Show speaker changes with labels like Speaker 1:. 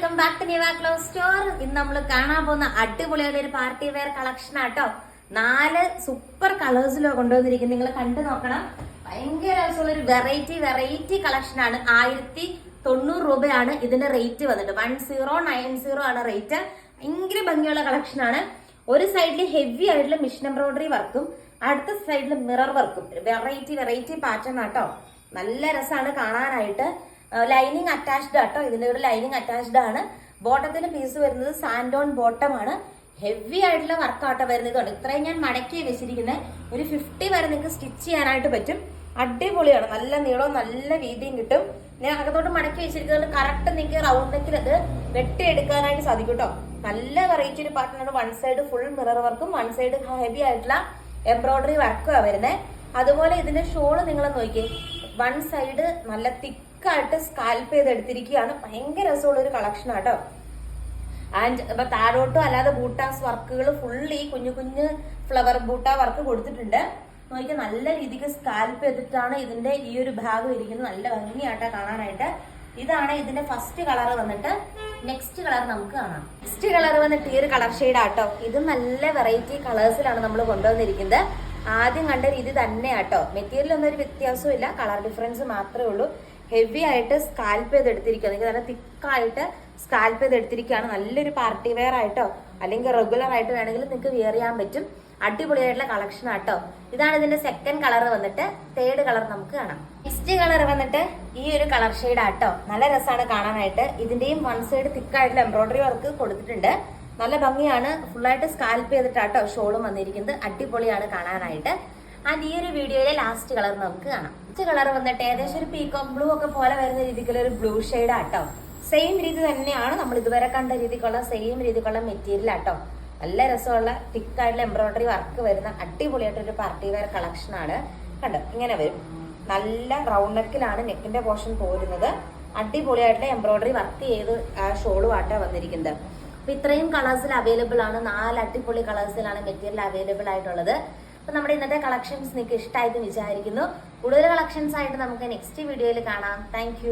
Speaker 1: Welcome back to Niva cloth store. ഇന്ന് നമ്മൾ കാണാൻ പോകുന്ന അടിപൊളിയായ ഒരു പാർട്ടി വെയർ കളക്ഷൻ ആട്ടോ. 4 സൂപ്പർ കളേഴ്സിലാണ് കൊണ്ടുവന്നിരിക്കുന്നത്. നിങ്ങൾ കണ്ടു നോക്കണം. ഭയങ്കര രസമുള്ള ഒരു വെറൈറ്റി കളക്ഷൻ ആണ്. 1090 രൂപയാണ് ഇതിന്റെ റേറ്റ് വന്നിട്ട്. 1090 ആണ് റേറ്റ്. ഭയങ്കര ഭംഗിയുള്ള കളക്ഷൻ ആണ്. ഒരു സൈഡിൽ ഹെവി ആയിട്ടുള്ള മിഷൻ എംബ്രോയിഡറി വർക്കും അടുത്ത സൈഡിൽ മിറർ വർക്കും. വെറൈറ്റി പാറ്റേൺ ആട്ടോ. നല്ല രസമാണ് കാണാനായിട്ട്. ലൈനിങ് അറ്റാച്ച്ഡ് ആട്ടോ. ഇതിന്റെ കൂടെ ലൈനിങ് അറ്റാച്ച്ഡ് ആണ്. ബോട്ടത്തിന്റെ പീസ് വരുന്നത് സാൻഡോൺ ബോട്ടം ആണ്. ഹെവി ആയിട്ടുള്ള വർക്കാട്ടോ വരുന്നത്. ഇത്രയും ഞാൻ മടക്കി വെച്ചിരിക്കുന്നത്. ഒരു 50 വരെ നിങ്ങൾക്ക് സ്റ്റിച്ച് ചെയ്യാനായിട്ട് പറ്റും. അടിപൊളിയാണ്. നല്ല നീളവും നല്ല വീതിയും കിട്ടും. ഞാൻ അകത്തോട്ട് മടക്കി വെച്ചിരിക്കുന്നത് കറക്റ്റ് നിങ്ങൾക്ക് റൗണ്ട് നെക്കിൽ അത് വെട്ടിയെടുക്കാനായിട്ട് സാധിക്കും കേട്ടോ. നല്ല വെറൈറ്റി ഒരു pattern. One side full mirror വർക്കും വൺ സൈഡ് ഹെവി ആയിട്ടുള്ള എംബ്രോയിഡറി വർക്കും വരുന്നത്. അതുപോലെ ഇതിന്റെ ഷോള് നിങ്ങൾ നോക്കിയേ. വൺ സൈഡ് നല്ല തിക്കായിട്ട് സ്കാൽപ്പ് ചെയ്ത് എടുത്തിരിക്കുകയാണ്. ഭയങ്കര രസമുള്ള ഒരു കളക്ഷൻ ആട്ടോ. ആൻഡ് ഇപ്പൊ താഴോട്ടും അല്ലാതെ ബൂട്ടാസ് വർക്കുകൾ ഫുള്ളി കുഞ്ഞു ഫ്ലവർ ബൂട്ട വർക്ക് കൊടുത്തിട്ടുണ്ട്. നോക്കിയാൽ നല്ല രീതിക്ക് സ്കാൽപ്പ് ചെയ്തിട്ടാണ് ഇതിന്റെ ഈ ഒരു ഭാഗം ഇരിക്കുന്നത്. നല്ല ഭംഗിയായിട്ടാ കാണാനായിട്ട്. ഇതാണ് ഇതിന്റെ ഫസ്റ്റ് കളർ വന്നിട്ട്. നെക്സ്റ്റ് കളർ നമുക്ക് കാണാം. നെക്സ്റ്റ് കളർ വന്നിട്ട് ഈ ഒരു കളർ ഷെയ്ഡ് ആട്ടോ. ഇത് നല്ല വെറൈറ്റി കളേഴ്സിലാണ് നമ്മൾ കൊണ്ടുവന്നിരിക്കുന്നത്. ആദ്യം കണ്ട രീതി തന്നെ ആട്ടോ. മെറ്റീരിയൽ ഒന്നും ഒരു വ്യത്യാസവും ഇല്ല. കളർ ഡിഫറൻസ് മാത്രമേ ഉള്ളൂ. ഹെവി ആയിട്ട് സ്കാൽപ്പ് ചെയ്ത് എടുത്തിരിക്കുക. നിങ്ങൾക്ക് നല്ല തിക്കായിട്ട് സ്കാൽപ്പ് ചെയ്ത് എടുത്തിരിക്കുകയാണ്. നല്ലൊരു പാർട്ടി വെയർ ആയിട്ടോ അല്ലെങ്കിൽ റെഗുലർ ആയിട്ട് വേണമെങ്കിൽ നിങ്ങൾക്ക് വെയർ ചെയ്യാൻ പറ്റും. അടിപൊളിയായിട്ടുള്ള കളക്ഷൻ ആട്ടോ. ഇതാണ് ഇതിന്റെ സെക്കൻഡ് കളർ വന്നിട്ട്. തേർഡ് കളർ നമുക്ക് കാണാം. നെക്സ്റ്റ് കളർ വന്നിട്ട് ഈ ഒരു കളർ ഷെയ്ഡ് ആട്ടോ. നല്ല രസമാണ് കാണാനായിട്ട്. ഇതിന്റെയും വൺ സൈഡ് തിക്കായിട്ടുള്ള എംബ്രോയിഡറി വർക്ക് കൊടുത്തിട്ടുണ്ട്. നല്ല ഭംഗിയാണ്. ഫുള്ളായിട്ട് സ്കാൽപ്പ് ചെയ്തിട്ടാട്ടോ ഷോളും വന്നിരിക്കുന്നത്. അടിപൊളിയാണ് കാണാനായിട്ട്. ആൻഡ് ഈ ഒരു വീഡിയോയിലെ ലാസ്റ്റ് കളർ നമുക്ക് കാണാം. ലാസ്റ്റ് കളർ വന്നിട്ട് ഏകദേശം ഒരു പീകോക്ക് ബ്ലൂ ഒക്കെ പോലെ വരുന്ന രീതിക്കുള്ള ഒരു ബ്ലൂ ഷെയ്ഡ് ആട്ടോ. സെയിം രീതി തന്നെയാണ് നമ്മൾ ഇതുവരെ കണ്ട രീതിക്കുള്ള സെയിം രീതിക്കുള്ള മെറ്റീരിയൽ ആട്ടോ. നല്ല രസമുള്ള തിക്കായിട്ടുള്ള എംബ്രോയിഡറി വർക്ക് വരുന്ന അടിപൊളിയായിട്ടൊരു പാർട്ടി വെയർ കളക്ഷൻ ആണ്. കണ്ടോ ഇങ്ങനെ വരും. നല്ല റൗണ്ട് നെക്കിലാണ് നെക്കിന്റെ പോർഷൻ പോരുന്നത്. അടിപൊളിയായിട്ടുള്ള എംബ്രോയിഡറി വർക്ക് ചെയ്ത് ആ ഷോളും ആട്ടോ വന്നിരിക്കുന്നത്. അപ്പൊ ഇത്രയും കളേഴ്സിൽ അവൈലബിൾ ആണ്. 4 അടിപൊളി കളേഴ്സിലാണ് മെറ്റീരിയൽ അവൈലബിൾ ആയിട്ടുള്ളത്. അപ്പൊ നമ്മുടെ ഇന്നത്തെ കളക്ഷൻസ് നിങ്ങൾക്ക് ഇഷ്ടമായിട്ട് വിചാരിക്കുന്നു. കൂടുതൽ കളക്ഷൻസ് ആയിട്ട് നമുക്ക് നെക്സ്റ്റ് വീഡിയോയിൽ കാണാം. താങ്ക്